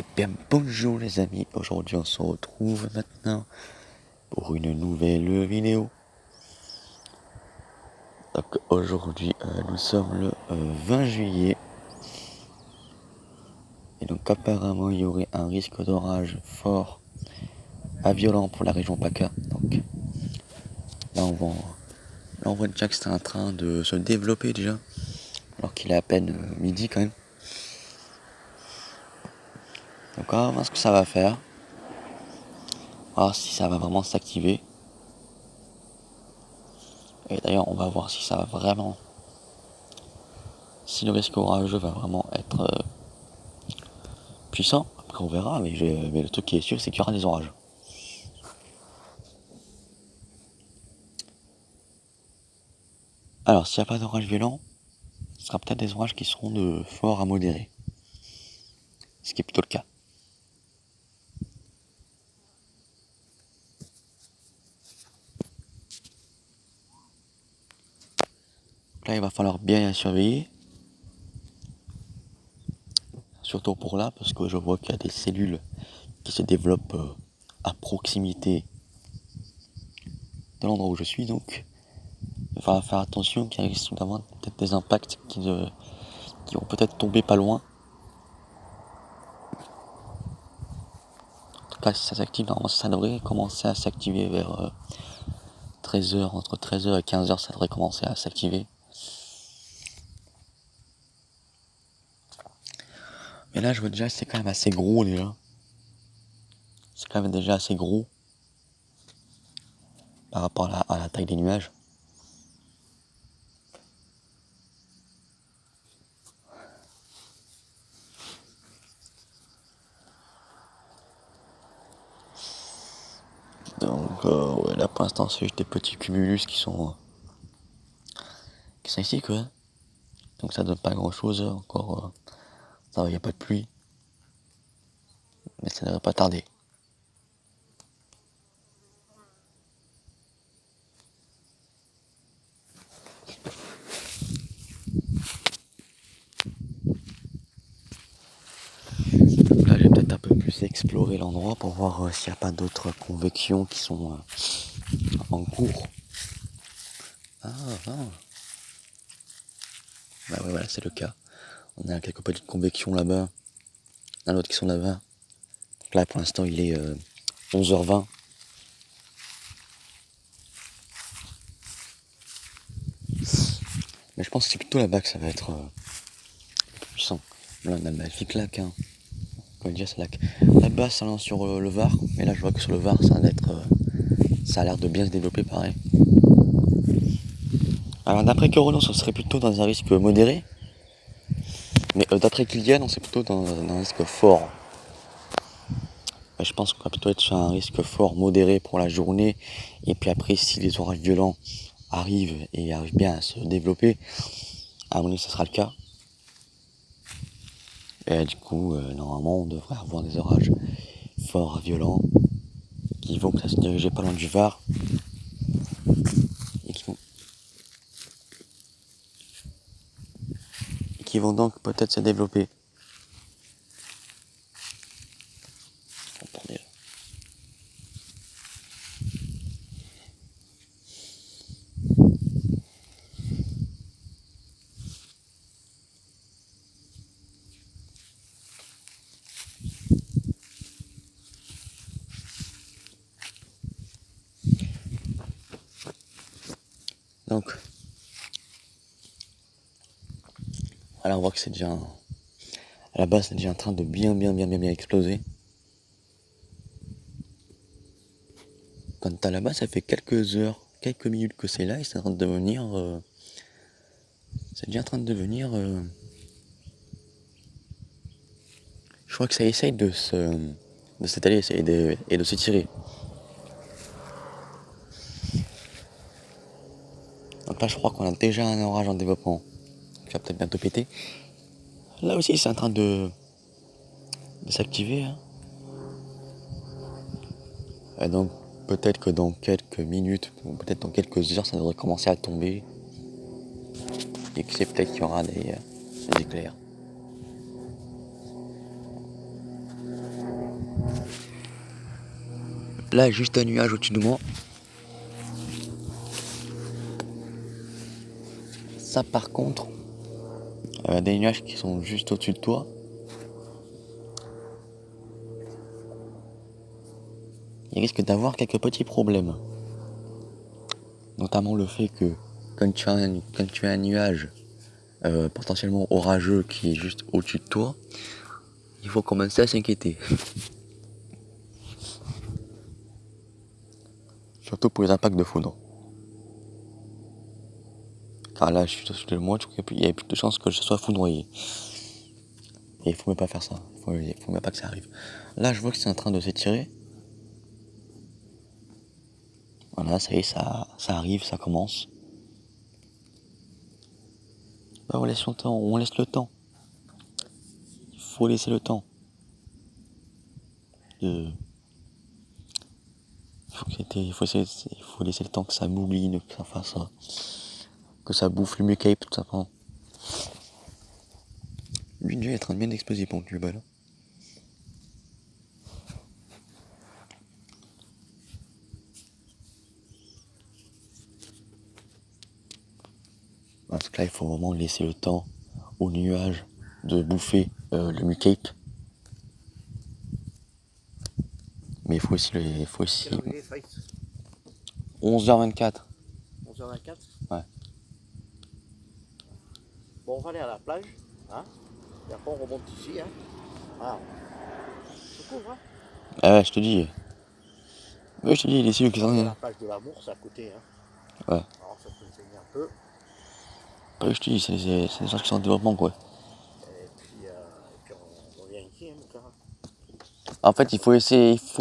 Eh bien bonjour les amis, aujourd'hui on se retrouve maintenant pour une nouvelle vidéo. Donc aujourd'hui nous sommes le 20 juillet. Et donc apparemment il y aurait un risque d'orage fort à violent pour la région PACA. Donc là on voit déjà que c'est en train de se développer déjà, alors qu'il est à peine midi quand même. Donc on va voir ce que ça va faire. Voir si ça va vraiment s'activer. Et d'ailleurs on va voir si ça va vraiment, si le risque orageux va vraiment être puissant. Après on verra, mais le truc qui est sûr c'est qu'il y aura des orages. Alors s'il n'y a pas d'orage violent, ce sera peut-être des orages qui seront de fort à modéré. Ce qui est plutôt le cas. Là il va falloir bien surveiller. Surtout pour là, parce que je vois qu'il y a des cellules qui se développent à proximité de l'endroit où je suis, donc il va falloir faire attention qu'il risque d'avoir peut-être des impacts qui vont peut-être tomber pas loin. En tout cas si ça s'active, normalement ça devrait commencer à s'activer vers 13h, entre 13h et 15h ça devrait commencer à s'activer. Mais là je vois déjà c'est quand même assez gros déjà. C'est quand même déjà assez gros par rapport à la taille des nuages. Donc ouais, là pour l'instant c'est juste des petits cumulus qui sont ici quoi. Donc ça donne pas grand chose encore. Ça va, il n'y a pas de pluie. Mais ça ne devrait pas tarder. Donc là, j'ai peut-être un peu plus exploré l'endroit pour voir s'il n'y a pas d'autres convections qui sont en cours. Ah. Bah ouais, voilà, c'est le cas. On a quelques petites convections là-bas. Un autre qui sont là-bas. Donc là, pour l'instant, il est 11h20. Mais je pense que c'est plutôt là-bas que ça va être puissant. Là, on a le magnifique lac. Hein. On va dire, c'est lac. Là-bas, ça lance sur le Var. Mais là, je vois que sur le Var, ça a l'air de bien se développer pareil. Alors d'après Corono, ça serait plutôt dans un risque modéré. Mais d'après Kylian, c'est plutôt dans un risque fort. Je pense qu'on va plutôt être sur un risque fort modéré pour la journée. Et puis après, si les orages violents arrivent et arrivent bien à se développer, à mon avis, ce sera le cas. Et du coup, normalement, on devrait avoir des orages forts, violents, qui vont se diriger pas loin du Var. Et qui vont donc peut-être se développer. Donc, voilà, on voit que c'est déjà, à la base, c'est déjà en train de bien exploser. Quand à la base, ça fait quelques heures, quelques minutes que c'est là, et c'est en train de devenir, c'est déjà en train de devenir, je crois que ça essaye de s'étaler et de s'étirer. Donc là, je crois qu'on a déjà un orage en développement qui va peut-être bientôt péter. Là aussi, c'est en train de s'activer. Hein. Et donc, peut-être que dans quelques minutes, ou peut-être dans quelques heures, ça devrait commencer à tomber. Et que c'est peut-être qu'il y aura des éclairs. Là, juste un nuage au-dessus de moi. Ça, par contre, des nuages qui sont juste au-dessus de toi. Il risque d'avoir quelques petits problèmes. Notamment le fait que quand tu as un nuage potentiellement orageux qui est juste au-dessus de toi, il faut commencer à s'inquiéter. Surtout pour les impacts de foudre. Car là, je suis au-dessus de moi, il y a plus de chances que je sois foudroyé. Et il faut même pas faire ça. Il faut même pas que ça arrive. Là, je vois que c'est en train de s'étirer. Voilà, ça y est, ça arrive, ça commence. Bah, on laisse le temps. Il faut laisser le temps. Il faut laisser le temps que ça mouline, que ça fasse ça. Que ça bouffe le cape tout simplement. Lui, il est en train de bien exploser pour le bas là. Parce que là, il faut vraiment laisser le temps aux nuages de bouffer le mucape. Mais il faut aussi... 11h24. 11h24. Ouais. Bon, on va aller à la plage, hein. Et après, on remonte ici, hein. Voilà. Je couvre, hein. Ah ouais, je te dis. Ouais, je te dis, les cellules qui sont... La plage de l'amour, c'est à côté, hein. Ouais. Alors, ça peut saigner un peu. Ouais, je te dis, c'est des gens qui sont en développement, quoi. Et puis on revient ici, hein, mon gars. En fait, il faut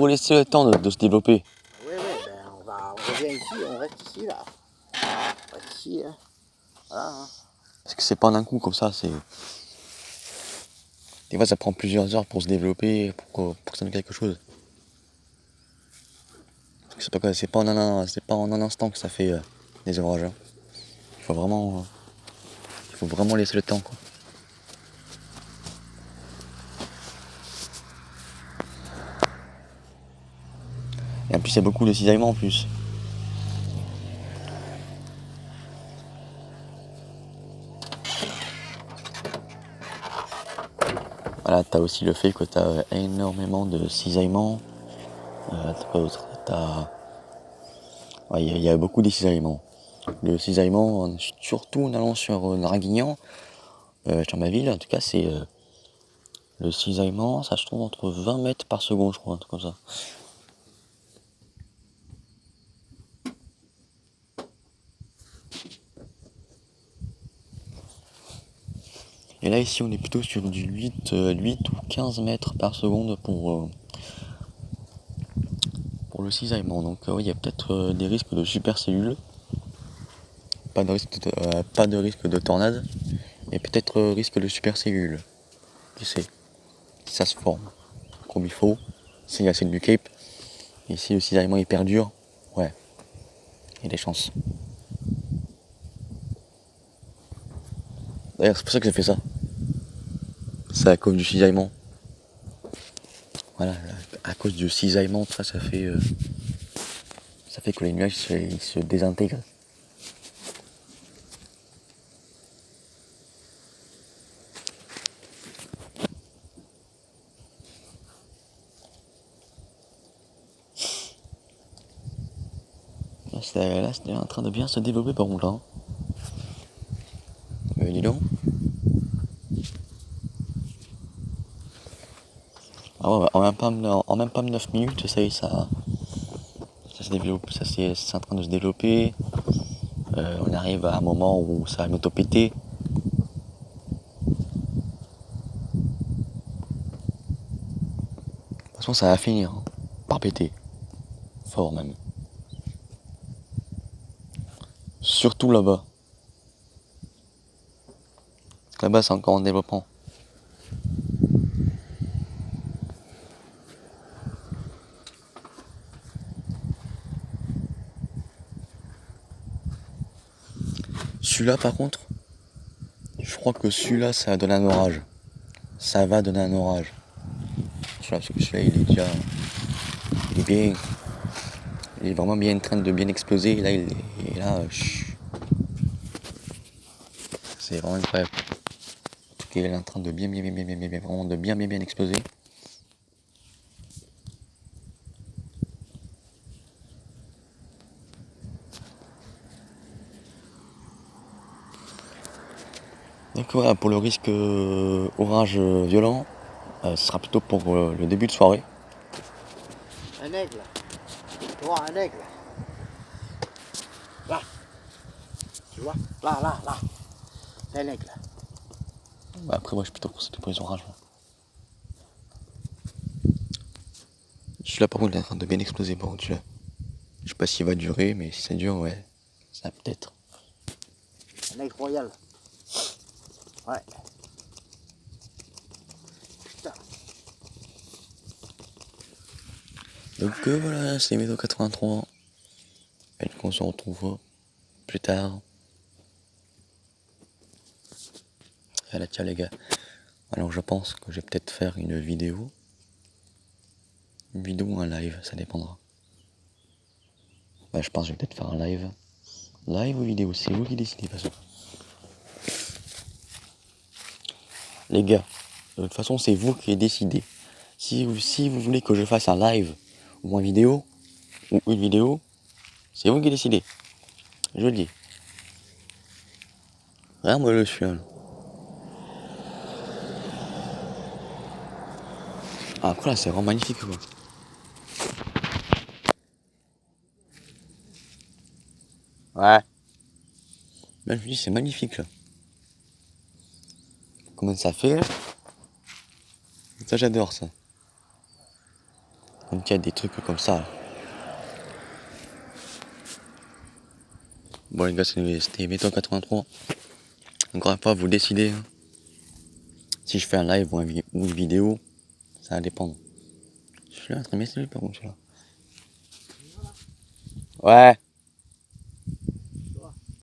laisser le temps de se développer. Oui, ben on revient ici, on reste ici, là. On reste ici, hein. Voilà, hein. Parce que c'est pas en un coup comme ça, c'est... Des fois, ça prend plusieurs heures pour se développer, pour que ça donne quelque chose. Parce que c'est pas en un instant que ça fait des orages. Hein. Il faut vraiment laisser le temps, quoi. Et en plus, il y a beaucoup de cisaillements en plus. Voilà, t'as aussi le fait que t'as énormément de cisaillements. T'as quoi d'autre? Ouais, il y a beaucoup de cisaillements. Le cisaillement, surtout en allant sur Draguignan, sur ma ville, en tout cas, c'est le cisaillement, ça se trouve entre 20 mètres par seconde, je crois, un truc comme ça. Et là, ici, on est plutôt sur du 8 ou 15 mètres par seconde pour le cisaillement. Donc, oui, il y a peut-être des risques de supercellules. Pas de risque de tornade, mais peut-être risque de supercellules. Qui sait? Si ça se forme comme il faut, s'il y a assez de mucape, et si le cisaillement il perdure, ouais, il y a des chances. D'ailleurs, c'est pour ça que j'ai fait ça. C'est à cause du cisaillement. Voilà, à cause du cisaillement, ça fait que les nuages ils se désintègrent. Là, c'était en train de bien se développer par contre là. Hein. Dis donc. Ah ouais, en même pas 9 minutes, ça y est, ça se développe, c'est en train de se développer. On arrive à un moment où ça va m'auto-péter. De toute façon, ça va finir hein, par péter. Fort même. Surtout là-bas. Là-bas, c'est encore en développement. Celui-là, par contre, je crois que celui-là, ça va donner un orage. Ça va donner un orage. Celui-là, parce que celui-là, il est bien. Il est vraiment bien en train de bien exploser. Et là, il est là. C'est vraiment incroyable. Il est en train de vraiment de bien exploser. Donc voilà, pour le risque orage violent, ce sera plutôt pour le début de soirée. Un aigle. Tu vois, un aigle. Là. Tu vois, là. C'est un aigle. Bah, après, moi, je suis plutôt pour les orages. Moi. Celui-là, par contre, il est en train de bien exploser. Par contre, celui-là. Je sais pas s'il va durer, mais si ça dure, ouais, ça peut-être. Un aigle royal. Ouais. Putain. Donc voilà, c'est Médo 83. Et qu'on se retrouve plus tard. Voilà, tiens les gars. Alors je pense que je vais peut-être faire une vidéo. Une vidéo ou un live, ça dépendra. Bah, je pense que je vais peut-être faire un live. Live ou vidéo, c'est vous qui décidez de toute façon. Les gars, de toute façon c'est vous qui décidez. Si vous voulez que je fasse un live ou une vidéo, c'est vous qui décidez. Je le dis. Regarde-moi le chien. Ah, après là c'est vraiment magnifique quoi. Ouais. Là je me dis c'est magnifique là. Comment ça fait là? Ça j'adore ça. Quand il y a des trucs comme ça. Là. Bon les gars c'était Béton 83. Encore une fois vous décidez. Hein. Si je fais un live ou une vidéo, ça va dépendre. Je suis là en train de m'essayer par contre celui-là. Ouais.